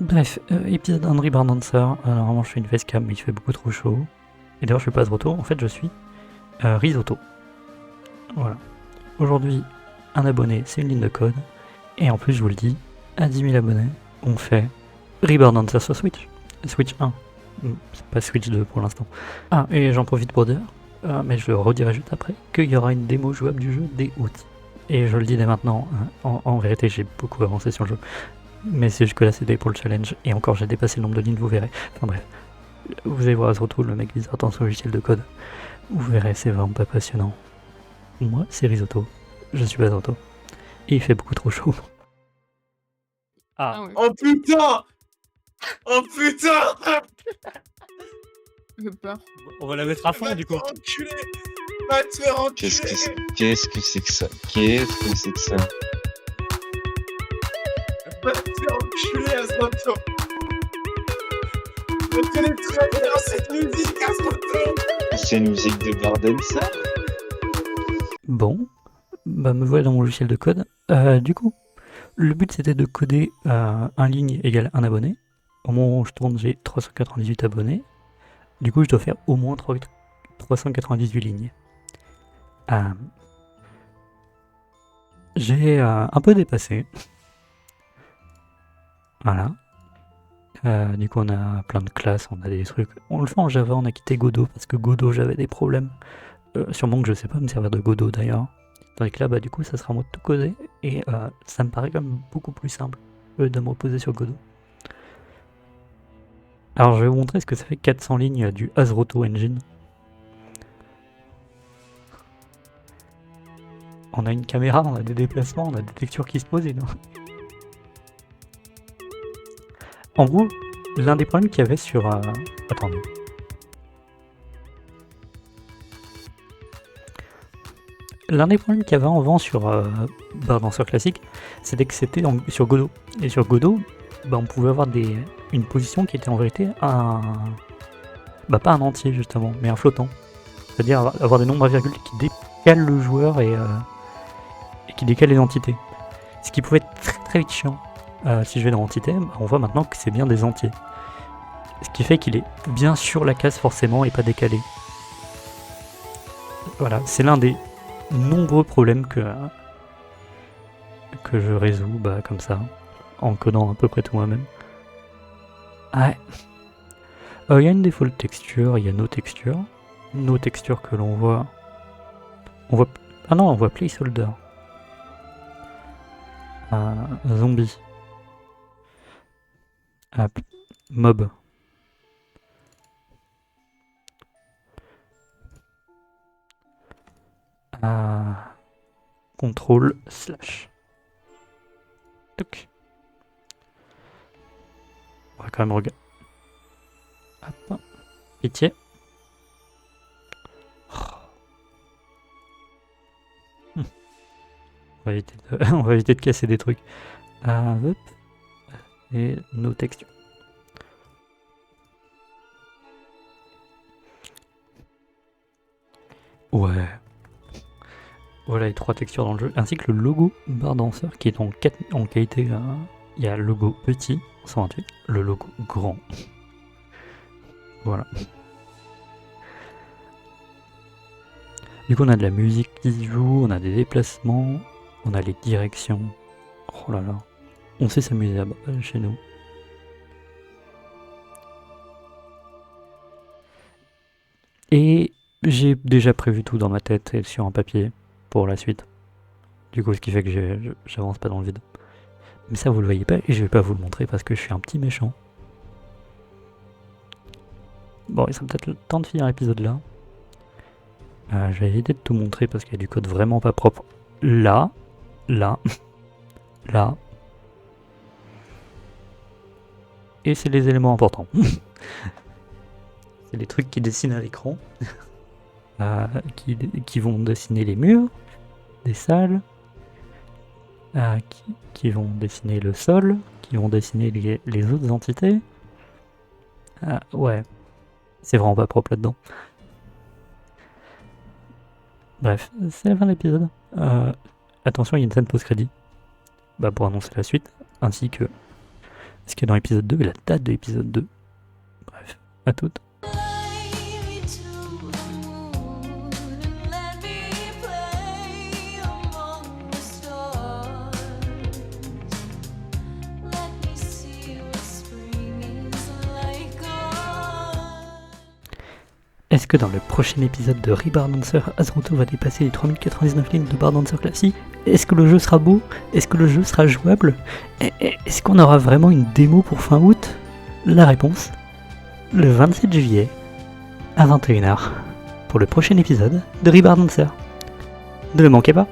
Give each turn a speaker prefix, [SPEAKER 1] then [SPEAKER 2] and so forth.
[SPEAKER 1] Bref, épisode 1 de Reborn Dancer. Normalement, je fais une facecam, mais il fait beaucoup trop chaud. Et d'ailleurs, je suis pas de retour. En fait, je suis Risotto. Voilà. Aujourd'hui, un abonné, c'est une ligne de code. Et en plus, je vous le dis, à 10 000 abonnés, on fait Reborn Dancer sur Switch. Switch 1. C'est pas Switch 2 pour l'instant. Ah, et j'en profite pour dire, mais je le redirai juste après, qu'il y aura une démo jouable du jeu dès août. Et je le dis dès maintenant, en vérité, j'ai beaucoup avancé sur le jeu. Mais c'est jusque là c'était pour le challenge, et encore j'ai dépassé le nombre de lignes, vous verrez. Enfin bref, vous allez voir surtout le mec bizarre dans son logiciel de code. Vous verrez, c'est vraiment pas passionnant. Moi, c'est Risotto, je suis pas Risotto. Et il fait beaucoup trop chaud.
[SPEAKER 2] Ah ouais.
[SPEAKER 3] Oh putain! Oh putain!
[SPEAKER 2] J'ai peur.
[SPEAKER 4] On va la mettre à fond du coup.
[SPEAKER 3] Va te faire enculer! Va te faire enculer!
[SPEAKER 5] Qu'est-ce que c'est que ça? Qu'est-ce que c'est que ça?
[SPEAKER 3] Va te faire enculer, Azoto! Je connais très bien cette musique, Azoto!
[SPEAKER 5] C'est une musique de Garden, ça?
[SPEAKER 1] Bon, bah me voilà dans mon logiciel de code. Du coup, le but c'était de coder un ligne égale un abonné. Au moment où je tourne, j'ai 398 abonnés. Du coup, je dois faire au moins 398 lignes. J'ai un peu dépassé. Voilà. Du coup, on a plein de classes, on a des trucs. On le fait en Java, on a quitté Godot parce que Godot, j'avais des problèmes. Sûrement que je sais pas me servir de Godot d'ailleurs. Tandis que là, bah, du coup, ça sera en mode tout codé et ça me paraît quand même beaucoup plus simple de me reposer sur Godot. Alors, je vais vous montrer ce que ça fait 400 lignes du Azroto Engine. On a une caméra, on a des déplacements, on a des textures qui se posent et non. En gros, l'un des problèmes qu'il y avait sur... Attendez. L'un des problèmes qu'il y avait avant sur Dancer classique, c'était que c'était sur Godot. Et sur Godot, bah, on pouvait avoir une position qui était en vérité pas un entier justement, mais un flottant. C'est-à-dire avoir des nombres à virgule qui décalent le joueur et qui décalent les entités. Ce qui pouvait être très très vite chiant. Si je vais dans Entité, bah, on voit maintenant que c'est bien des entiers. Ce qui fait qu'il est bien sur la case forcément et pas décalé. Voilà, c'est l'un des nombreux problèmes que je résous comme ça, en codant à peu près tout moi-même. Ouais. Il y a une default texture, il y a nos textures. Nos textures que l'on voit... Ah non, on voit placeholder. Zombie. Mob. Contrôle slash. Donc. On va quand même regarder. Hop. Pitié. On va éviter de casser des trucs. Hop. Et nos textures. Ouais. Voilà les 3 textures dans le jeu, ainsi que le logo Bar Dancer qui est en qualité. Il y a le logo petit, 128, le logo grand. Voilà. Du coup, on a de la musique qui se joue, on a des déplacements, on a les directions. Oh là là. On sait s'amuser chez nous. Et j'ai déjà prévu tout dans ma tête et sur un papier pour la suite. Du coup, ce qui fait que j'avance pas dans le vide. Mais ça, vous le voyez pas et je vais pas vous le montrer parce que je suis un petit méchant. Bon, il sera peut-être le temps de finir l'épisode là. Je vais éviter de tout montrer parce qu'il y a du code vraiment pas propre. Là. Là. Là. Et c'est les éléments importants. C'est les trucs qui dessinent à l'écran. Qui vont dessiner les murs des salles. Qui vont dessiner le sol. Qui vont dessiner les autres entités. Ouais. C'est vraiment pas propre là-dedans. Bref, c'est la fin de l'épisode. Attention, il y a une scène post-crédit. Pour annoncer la suite, ainsi que Est-ce qu'il y a dans l'épisode 2 et la date de l'épisode 2? Bref, à toutes. Est-ce que dans le prochain épisode de Rebirth Dancer, Azeroth va dépasser les 3099 lignes de Bar Dancer classique? Est-ce que le jeu sera beau? Est-ce que le jeu sera jouable? Est-ce qu'on aura vraiment une démo pour fin août? La réponse, le 27 juillet à 21h pour le prochain épisode de Rebirth Dancer. Ne le manquez pas!